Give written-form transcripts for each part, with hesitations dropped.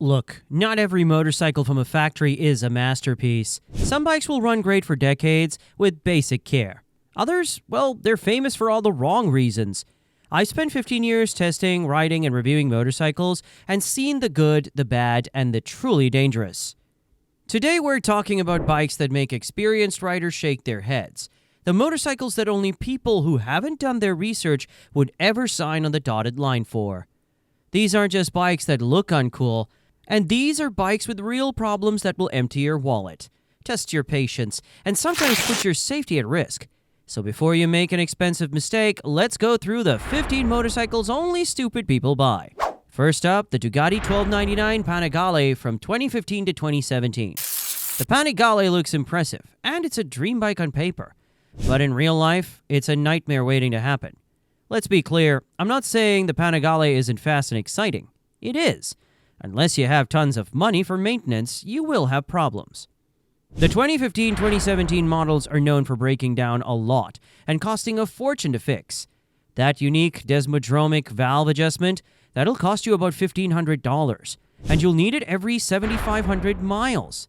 Look, not every motorcycle from a factory is a masterpiece. Some bikes will run great for decades with basic care. Others, well, they're famous for all the wrong reasons. I spent 15 years testing, riding, and reviewing motorcycles and seen the good, the bad, and the truly dangerous. Today we're talking about bikes that make experienced riders shake their heads. The motorcycles that only people who haven't done their research would ever sign on the dotted line for. These aren't just bikes that look uncool, and these are bikes with real problems that will empty your wallet, test your patience, and sometimes put your safety at risk. So before you make an expensive mistake, let's go through the 15 motorcycles only stupid people buy. First up, the Bugatti 1299 Panigale from 2015 to 2017. The Panigale looks impressive, and it's a dream bike on paper. But in real life, it's a nightmare waiting to happen. Let's be clear, I'm not saying the Panigale isn't fast and exciting. It is. Unless you have tons of money for maintenance, you will have problems. The 2015-2017 models are known for breaking down a lot and costing a fortune to fix. That unique desmodromic valve adjustment, that'll cost you about $1,500, and you'll need it every 7,500 miles.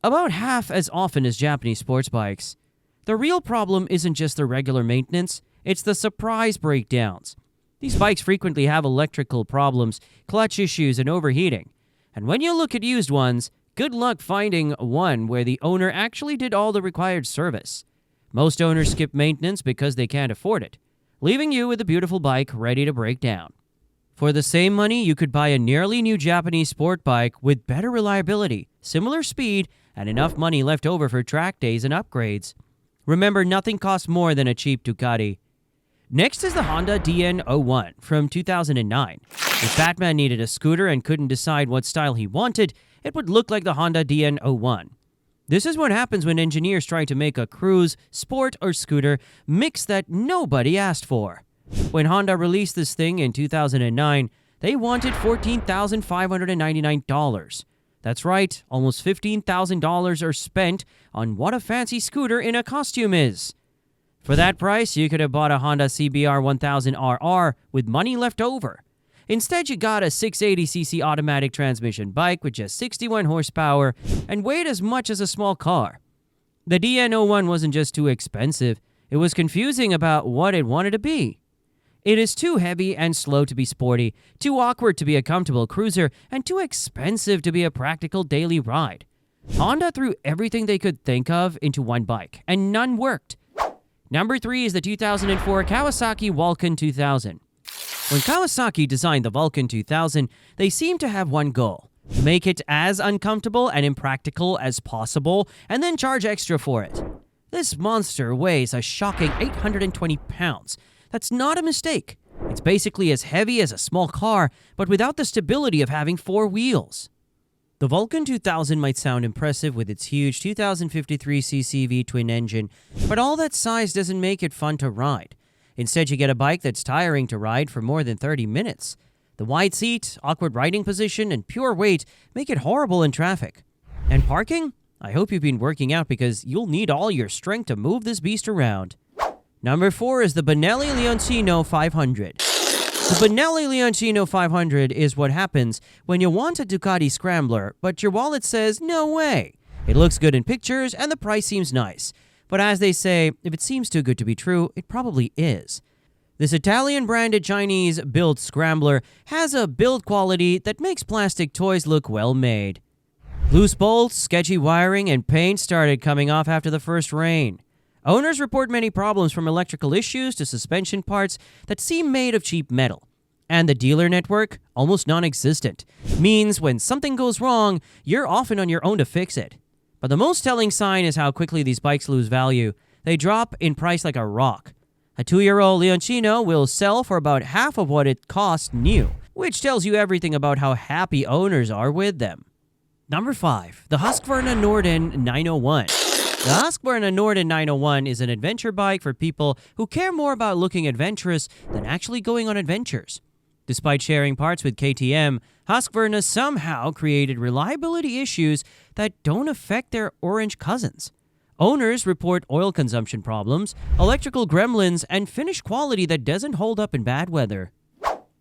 About half as often as Japanese sports bikes. The real problem isn't just the regular maintenance, it's the surprise breakdowns. These bikes frequently have electrical problems, clutch issues, and overheating. And when you look at used ones, good luck finding one where the owner actually did all the required service. Most owners skip maintenance because they can't afford it, leaving you with a beautiful bike ready to break down. For the same money, you could buy a nearly new Japanese sport bike with better reliability, similar speed, and enough money left over for track days and upgrades. Remember, nothing costs more than a cheap Ducati. Next is the Honda DN01 from 2009. If Batman needed a scooter and couldn't decide what style he wanted, it would look like the Honda DN01. This is what happens when engineers try to make a cruise, sport, or scooter mix that nobody asked for. When Honda released this thing in 2009, they wanted $14,599. That's right, almost $15,000 are spent on what a fancy scooter in a costume is. For that price, you could have bought a Honda CBR 1000RR with money left over. Instead, you got a 680cc automatic transmission bike with just 61 horsepower and weighed as much as a small car. The DN01 wasn't just too expensive, it was confusing about what it wanted to be. It is too heavy and slow to be sporty, too awkward to be a comfortable cruiser, and too expensive to be a practical daily ride. Honda threw everything they could think of into one bike, and none worked. Number 3 is the 2004 Kawasaki Vulcan 2000. When Kawasaki designed the Vulcan 2000, they seemed to have one goal: make it as uncomfortable and impractical as possible, and then charge extra for it. This monster weighs a shocking 820 pounds. That's not a mistake. It's basically as heavy as a small car, but without the stability of having 4 wheels. The Vulcan 2000 might sound impressive with its huge 2053cc V-twin engine, but all that size doesn't make it fun to ride. Instead, you get a bike that's tiring to ride for more than 30 minutes. The wide seat, awkward riding position, and pure weight make it horrible in traffic. And parking? I hope you've been working out because you'll need all your strength to move this beast around. Number 4 is the Benelli Leonino 500. The Benelli Leonino 500 is what happens when you want a Ducati Scrambler, but your wallet says, no way. It looks good in pictures and the price seems nice. But as they say, if it seems too good to be true, it probably is. This Italian-branded Chinese-built Scrambler has a build quality that makes plastic toys look well made. Loose bolts, sketchy wiring, and paint started coming off after the first rain. Owners report many problems from electrical issues to suspension parts that seem made of cheap metal. And the dealer network, almost non-existent, means when something goes wrong, you're often on your own to fix it. But the most telling sign is how quickly these bikes lose value. They drop in price like a rock. A 2-year-old Leonino will sell for about half of what it cost new, which tells you everything about how happy owners are with them. Number 5, the Husk Verna Nordan 901. The Husk Verna Nordan 901 is an adventure bike for people who care more about looking adventurous than actually going on adventures. Despite sharing parts with KTM, Husk Verna somehow created reliability issues that don't affect their orange cousins. Owners report oil consumption problems, electrical gremlins, and finish quality that doesn't hold up in bad weather.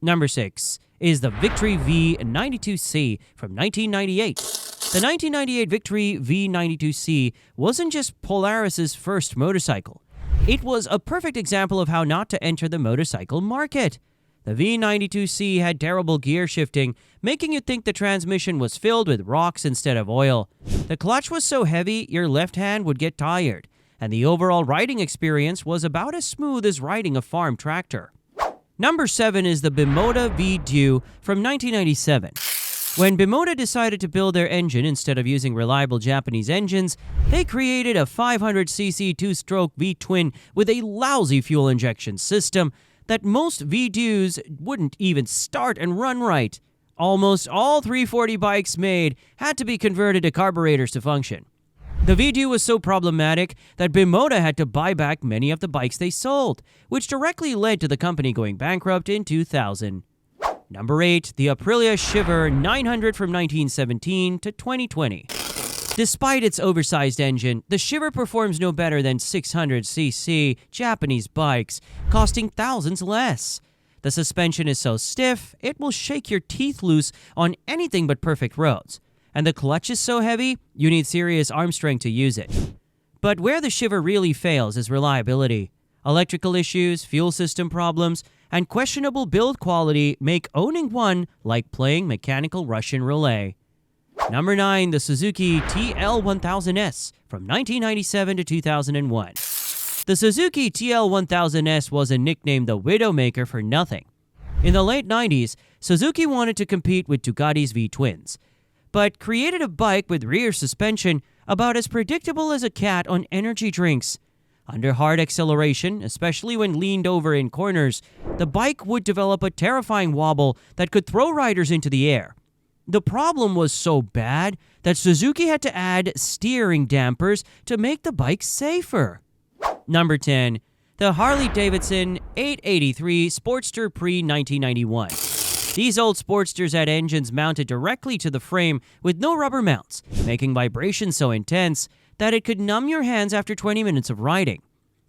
Number 6 is the Victory V92C from 1998. The 1998 Victory V92C wasn't just Polaris's first motorcycle. It was a perfect example of how not to enter the motorcycle market. The V92C had terrible gear shifting, making you think the transmission was filled with rocks instead of oil. The clutch was so heavy, your left hand would get tired, and the overall riding experience was about as smooth as riding a farm tractor. Number 7 is the Bimoda VU from 1997. When Bimoda decided to build their engine instead of using reliable Japanese engines, they created a 500cc two-stroke V-twin with a lousy fuel injection system that most VUs wouldn't even start and run right. Almost all 340 bikes made had to be converted to carburetors to function. The VU was so problematic that Bimoda had to buy back many of the bikes they sold, which directly led to the company going bankrupt in 2000. Number 8, the Arilia Shiver 900 from 1917 to 2020. Despite its oversized engine, the Shiver performs no better than 600cc Japanese bikes, costing thousands less. The suspension is so stiff, it will shake your teeth loose on anything but perfect roads. And the clutch is so heavy, you need serious arm strength to use it. But where the Shiver really fails is reliability. Electrical issues, fuel system problems, and questionable build quality make owning one like playing mechanical Russian roulette. Number 9, the Suzuki TL1000S from 1997 to 2001. The Suzuki TL1000S wasn't nicknamed the Widowmaker for nothing. In the late 90s, Suzuki wanted to compete with Ducati's V-twins, but created a bike with rear suspension about as predictable as a cat on energy drinks. Under hard acceleration, especially when leaned over in corners, the bike would develop a terrifying wobble that could throw riders into the air. The problem was so bad that Suzuki had to add steering dampers to make the bike safer. Number 10, the Harley-Davidson 883 Sportster pre-1991. These old Sportsters had engines mounted directly to the frame with no rubber mounts, making vibration so intense that it could numb your hands after 20 minutes of riding.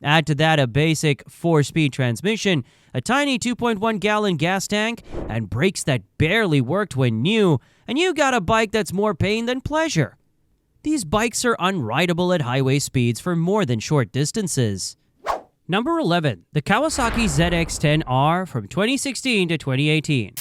Add to that a basic 4-speed transmission, a tiny 2.1-gallon gas tank, and brakes that barely worked when new, and you got a bike that's more pain than pleasure. These bikes are unrideable at highway speeds for more than short distances. Number 11, the Kawasaki ZX10R from 2016 to 2018.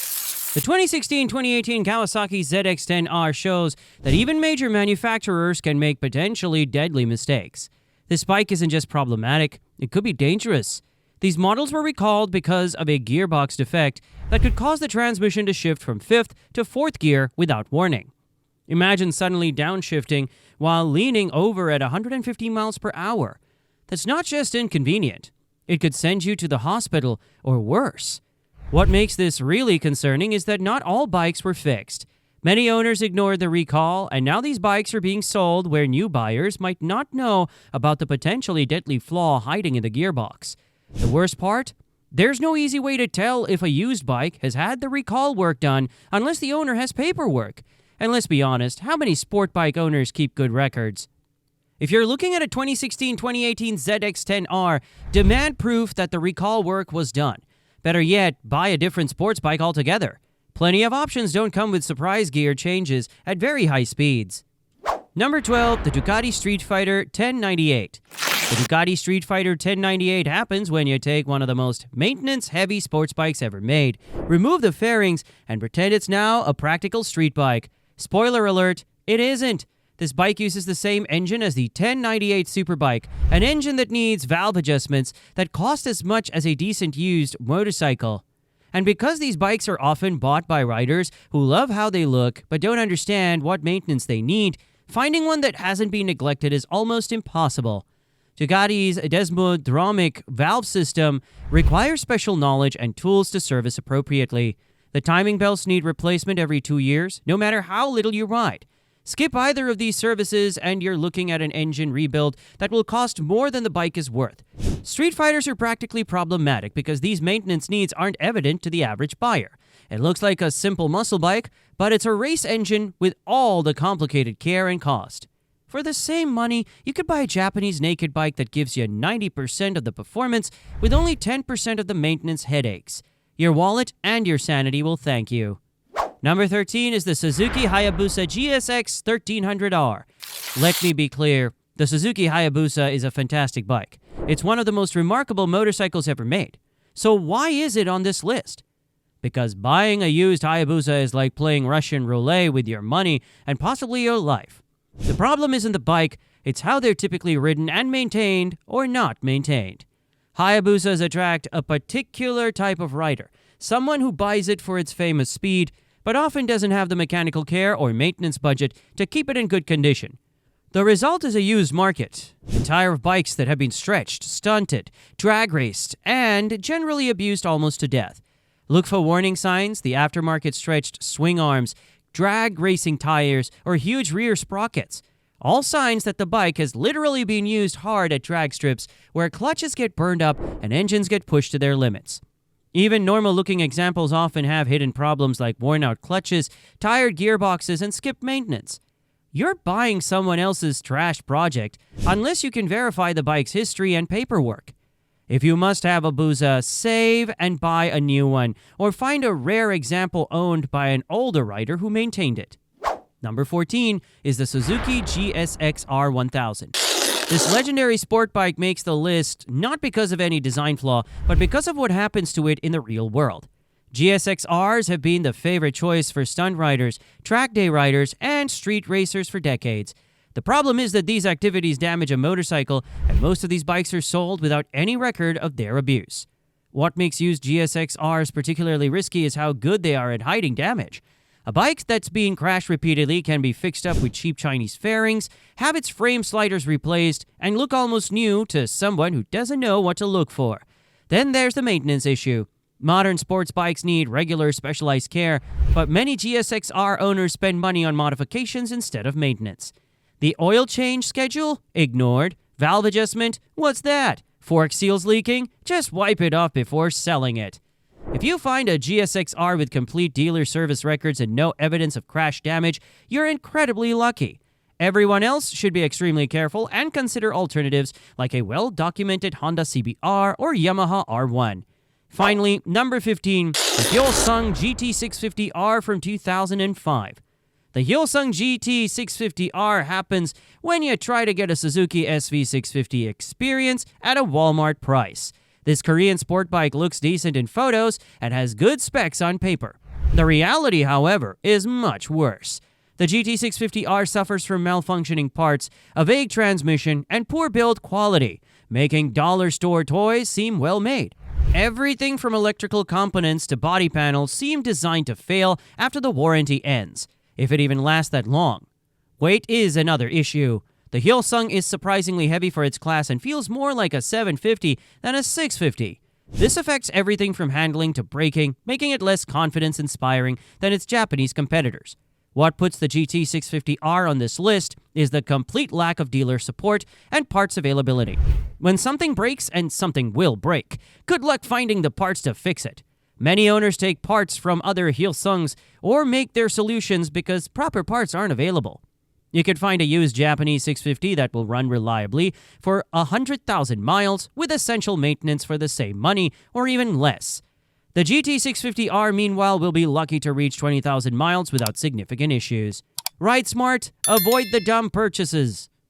The 2016-2018 Kawasaki ZX10R shows that even major manufacturers can make potentially deadly mistakes. This bike isn't just problematic, it could be dangerous. These models were recalled because of a gearbox defect that could cause the transmission to shift from 5th to 4th gear without warning. Imagine suddenly downshifting while leaning over at 150 miles per hour. That's not just inconvenient, it could send you to the hospital or worse. What makes this really concerning is that not all bikes were fixed. Many owners ignored the recall, and now these bikes are being sold where new buyers might not know about the potentially deadly flaw hiding in the gearbox. The worst part? There's no easy way to tell if a used bike has had the recall work done unless the owner has paperwork. And let's be honest, how many sport bike owners keep good records? If you're looking at a 2016-2018 ZX10R, demand proof that the recall work was done. Better yet, buy a different sports bike altogether. Plenty of options don't come with surprise gear changes at very high speeds. Number 12, the Ducati Street Fighter 1098. The Ducati Street Fighter 1098 happens when you take one of the most maintenance-heavy sports bikes ever made, remove the fairings, and pretend it's now a practical street bike. Spoiler alert, it isn't. This bike uses the same engine as the 1098 Superbike, an engine that needs valve adjustments that cost as much as a decent used motorcycle. And because these bikes are often bought by riders who love how they look but don't understand what maintenance they need, finding one that hasn't been neglected is almost impossible. Ducati's desmodromic valve system requires special knowledge and tools to service appropriately. The timing belts need replacement every 2 years, no matter how little you ride. Skip either of these services and you're looking at an engine rebuild that will cost more than the bike is worth. Street Fighters are practically problematic because these maintenance needs aren't evident to the average buyer. It looks like a simple muscle bike, but it's a race engine with all the complicated care and cost. For the same money, you could buy a Japanese naked bike that gives you 90% of the performance with only 10% of the maintenance headaches. Your wallet and your sanity will thank you. Number 13 is the Suzuki Hayabusa GSX1000R. Let me be clear, the Suzuki Hayabusa is a fantastic bike. It's one of the most remarkable motorcycles ever made. So why is it on this list? Because buying a used Hayabusa is like playing Russian roulette with your money and possibly your life. The problem isn't the bike, it's how they're typically ridden and maintained or not maintained. Hayabusas attract a particular type of rider, someone who buys it for its famous speed, but often doesn't have the mechanical care or maintenance budget to keep it in good condition. The result is a used market, entire of bikes that have been stretched, stunted, drag raced, and generally abused almost to death. Look for warning signs, the aftermarket stretched swing arms, drag racing tires, or huge rear sprockets. All signs that the bike has literally been used hard at drag strips where clutches get burned up and engines get pushed to their limits. Even normal-looking examples often have hidden problems like worn-out clutches, tired gearboxes, and skipped maintenance. You're buying someone else's trash project unless you can verify the bike's history and paperwork. If you must have a Hayabusa, save and buy a new one, or find a rare example owned by an older rider who maintained it. Number 14 is the Suzuki GSXR1000. This legendary sport bike makes the list not because of any design flaw, but because of what happens to it in the real world. GSXRs have been the favorite choice for stunt riders, track day riders, and street racers for decades. The problem is that these activities damage a motorcycle, and most of these bikes are sold without any record of their abuse. What makes used GSXRs particularly risky is how good they are at hiding damage. A bike that's being crashed repeatedly can be fixed up with cheap Chinese fairings, have its frame sliders replaced, and look almost new to someone who doesn't know what to look for. Then there's the maintenance issue. Modern sports bikes need regular specialized care, but many GSXR owners spend money on modifications instead of maintenance. The oil change schedule? Ignored. Valve adjustment? What's that? Fork seals leaking? Just wipe it off before selling it. If you find a GSXR with complete dealer service records and no evidence of crash damage, you're incredibly lucky. Everyone else should be extremely careful and consider alternatives like a well-documented Honda CBR or Yamaha R1. Finally, number 15, the Hilong GT650R from 2005. The Hilong GT650R happens when you try to get a Suzuki SV650 experience at a Walmart price. This Korean sport bike looks decent in photos and has good specs on paper. The reality, however, is much worse. The GT650R suffers from malfunctioning parts, a vague transmission, and poor build quality, making dollar store toys seem well made. Everything from electrical components to body panels seem designed to fail after the warranty ends, if it even lasts that long. Weight is another issue. The Hilong is surprisingly heavy for its class and feels more like a 750 than a 650. This affects everything from handling to braking, making it less confidence-inspiring than its Japanese competitors. What puts the GT650R on this list is the complete lack of dealer support and parts availability. When something breaks, and something will break, good luck finding the parts to fix it. Many owners take parts from other Hilongs or make their solutions because proper parts aren't available. You could find a used Japanese 650 that will run reliably for 100,000 miles with essential maintenance for the same money or even less. The GT650R, meanwhile, will be lucky to reach 20,000 miles without significant issues. Ride smart, avoid the dumb purchases.